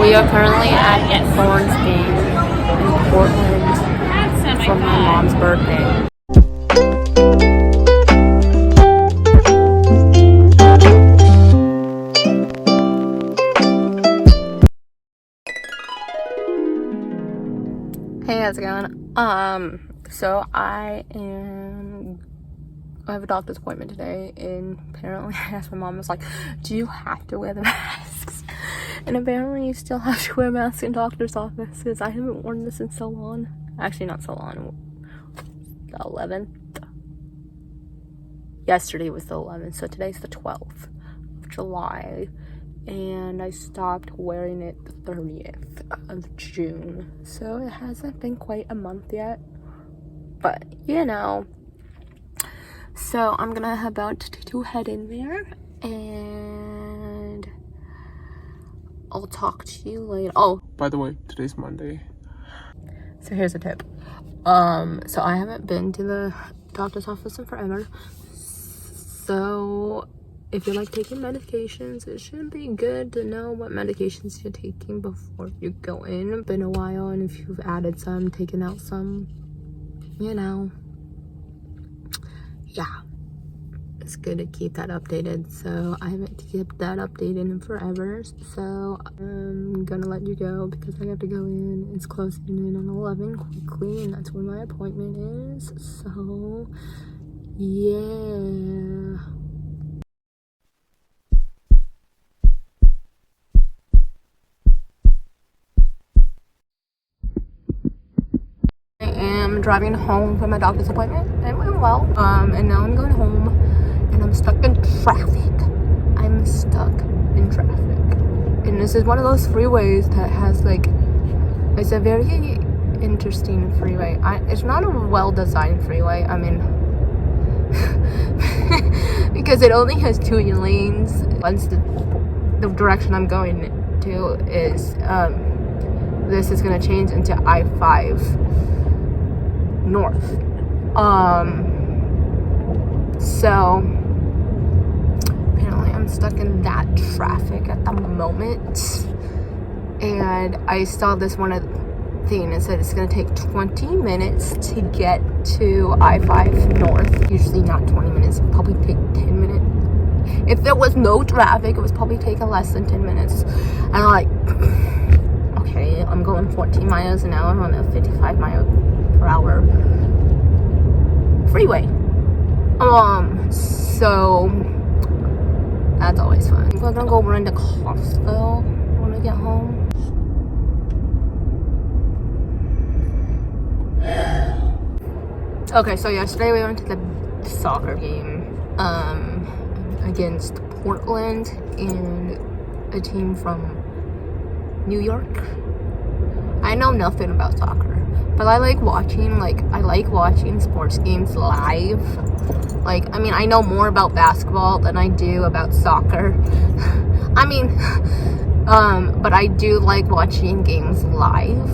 We are currently at Thorns game in Portland for my mom's birthday. Hey, how's it going? So I have a doctor's appointment today, and apparently I asked my mom, I was like, do you have to wear the masks? And apparently you still have to wear masks in doctor's office, because I haven't worn this in so long. Actually, not so long. The 11th. Yesterday was the 11th, so today's the 12th of July. And I stopped wearing it the 30th of June. So it hasn't been quite a month yet. But, you know. So I'm about to head in there. And I'll talk to you later. Oh, by the way, today's Monday. So here's a tip. So I haven't been to the doctor's office in forever. So if you're like taking medications, it should be good to know what medications you're taking before you go in. It's been a while, and if you've added some, taken out some, you know, yeah, it's good to keep that updated. So I haven't kept that updated in forever, so I'm gonna let you go because I have to go in. It's closing in on 11 quickly, and that's when my appointment is. So yeah. I'm driving home from my doctor's appointment. It went well. And now I'm going home, and I'm stuck in traffic. I'm stuck in traffic. And this is one of those freeways that has like, it's a very interesting freeway. It's not a well-designed freeway. I mean, because it only has 2 lanes. Once the direction I'm going to is, this is gonna change into I-5 north. So apparently I'm stuck in that traffic at the moment, and I saw this one thing. It said it's gonna take 20 minutes to get to I-5 north. Usually not 20 minutes, it'd probably take 10 minutes. If there was no traffic, it was probably taking less than 10 minutes. And I'm like, okay, I'm going 14 miles an hour on a 55 mile per hour freeway. So that's always fun. We're gonna go run to Costco when we get home. Okay, so yesterday we went to the soccer game against Portland and a team from New York. I know nothing about soccer, but I like watching sports games live. Like, I mean, I know more about basketball than I do about soccer. I mean, but I do like watching games live.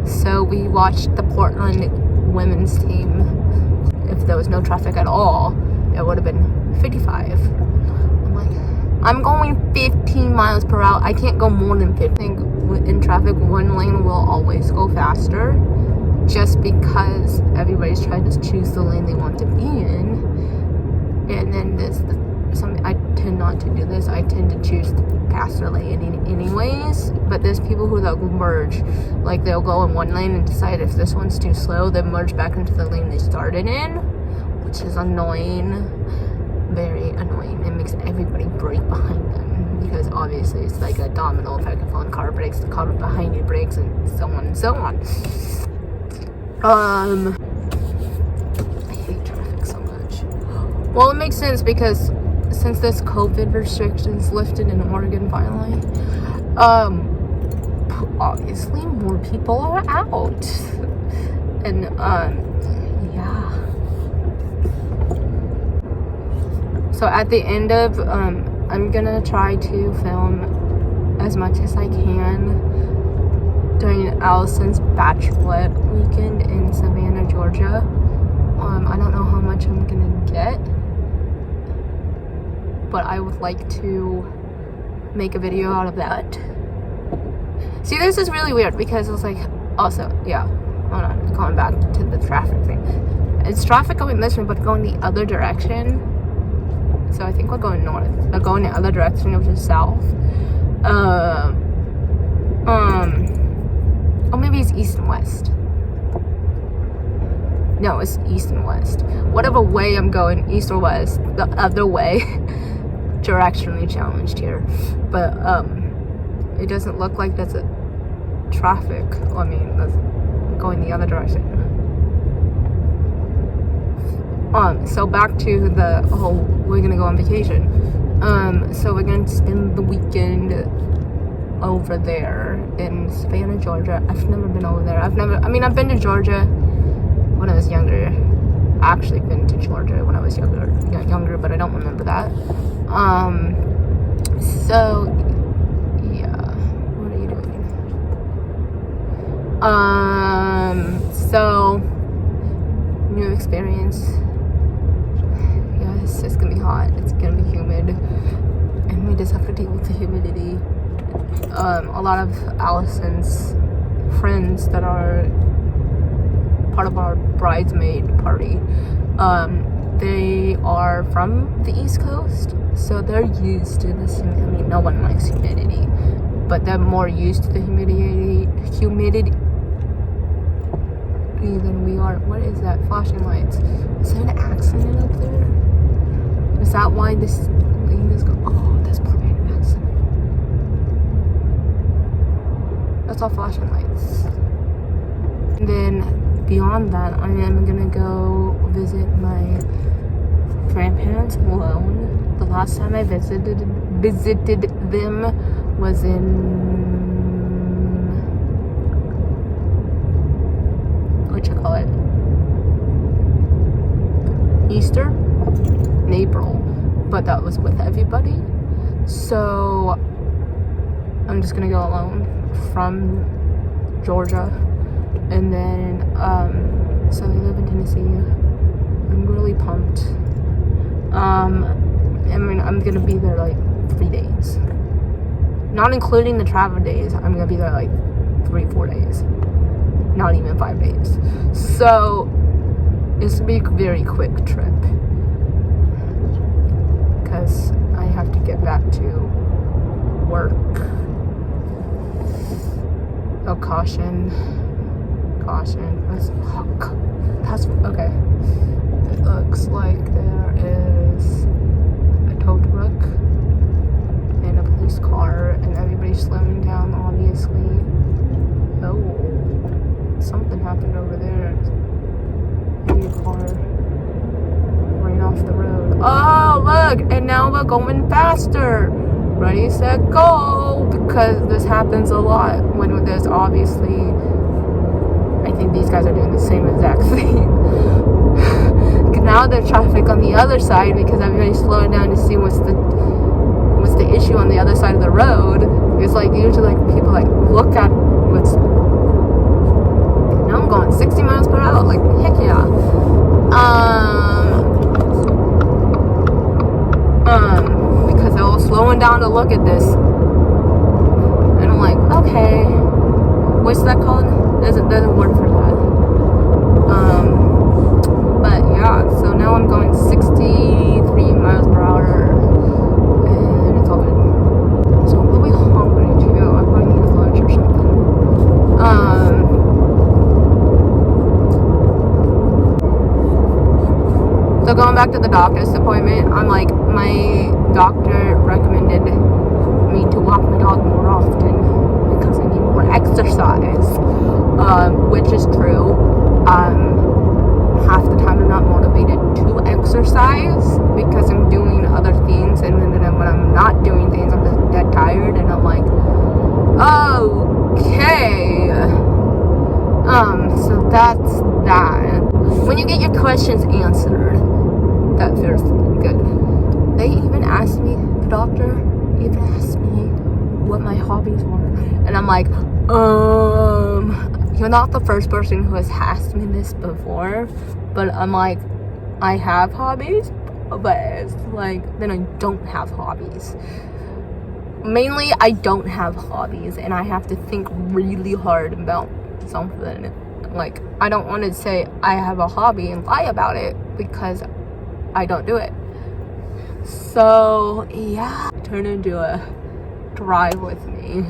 So we watched the Portland women's team. If there was no traffic at all, it would have been 55. I'm like, I'm going 15 miles per hour. I can't go more than 15. In traffic, one lane will always go faster, just because everybody's trying to choose the lane they want to be in. And then I tend not to do this. I tend to choose the faster lane anyways. But there's people who like merge, like they'll go in one lane and decide if this one's too slow, then merge back into the lane they started in, which is annoying, very annoying. It makes everybody brake behind them. Because obviously it's like a domino effect. If one car brakes, the car behind you brakes, and so on and so on. I hate traffic so much. Well, it makes sense because since this COVID restrictions lifted in Oregon finally, obviously more people are out. And yeah. So at the end of I'm gonna try to film as much as I can during Allison's bachelorette weekend in Savannah, Georgia. I don't know how much I'm gonna get, but I would like to make a video out of that. See, this is really weird because it's like, also, yeah, hold on, going back to the traffic thing. It's traffic going this way, but going the other direction. So I think we're going north. They're going the other direction, which is south. Oh, maybe it's east and west. No, it's east and west. Whatever way I'm going, east or west, the other way. Directionally challenged here. But, it doesn't look like that's a traffic. I mean, that's going the other direction. So back to the whole, we're gonna go on vacation. So we're gonna spend the weekend over there in Savannah, Georgia. I've never been over there. I've been to Georgia when I was younger. I actually been to Georgia when I was younger, but I don't remember that. So yeah, what are you doing? So new experience. Yes, it's gonna be hot. It's gonna be humid, and we just have to deal with the humidity. A lot of Allison's friends that are part of our bridesmaid party, they are from the East Coast, so they're used to this. I mean, no one likes humidity, but they're more used to the humidity than we are. What is that? Flashing lights. Is there an accident up there? Is that why this lane is going? Oh, that's probably an accident. That's all flashing lights. And then beyond that, I am gonna go visit my grandparents alone. The last time I visited them was in Easter in April, but that was with everybody. So I'm just gonna go alone from Georgia, and then so we live in Tennessee. I'm really pumped. I mean, I'm gonna be there like 3 days, not including the travel days. I'm gonna be there like 3-4 days, not even 5 days. So it's gonna be a very quick trip because I have to get back to work. Oh, caution. That's okay. It looks like there is a tow truck and a police car, and everybody's slowing down, obviously. Oh, something happened over there. Maybe a car ran off the road. Oh, look! And now we're going faster. Ready, set, go! Because this happens a lot when there's obviously, I think these guys are doing the same exact thing. Now there's traffic on the other side because everybody's slowing down to see what's the issue on the other side of the road. It's like usually like people like look at what's. Now I'm going 60 miles per hour. Like heck yeah. Because they're all slowing down to look at this, and I'm like, okay, what's that called? There's a word for that. But yeah, so now I'm going 63 miles per hour, and it's all good. So I'm really hungry too. I probably need lunch or something. So going back to the doctor's appointment, I'm like, my doctor recommended me to walk my dog more often because I need more exercise, which is true. Half the time I'm not motivated to exercise because I'm doing other things, and then when I'm not doing things, I'm just dead tired, and I'm like, okay. So that's that. When you get your questions answered, that feels good. They even asked me, the doctor even asked me what my hobbies were, and I'm like, you're not the first person who has asked me this before, but I'm like, I have hobbies, but it's like, then I don't have hobbies. mainly I don't have hobbies, and I have to think really hard about something. Like, I don't want to say I have a hobby and lie about it, because I don't do it. So yeah, turn into a drive with me.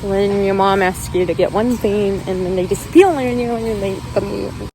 When your mom asks you to get one thing and then they just steal on you and they come you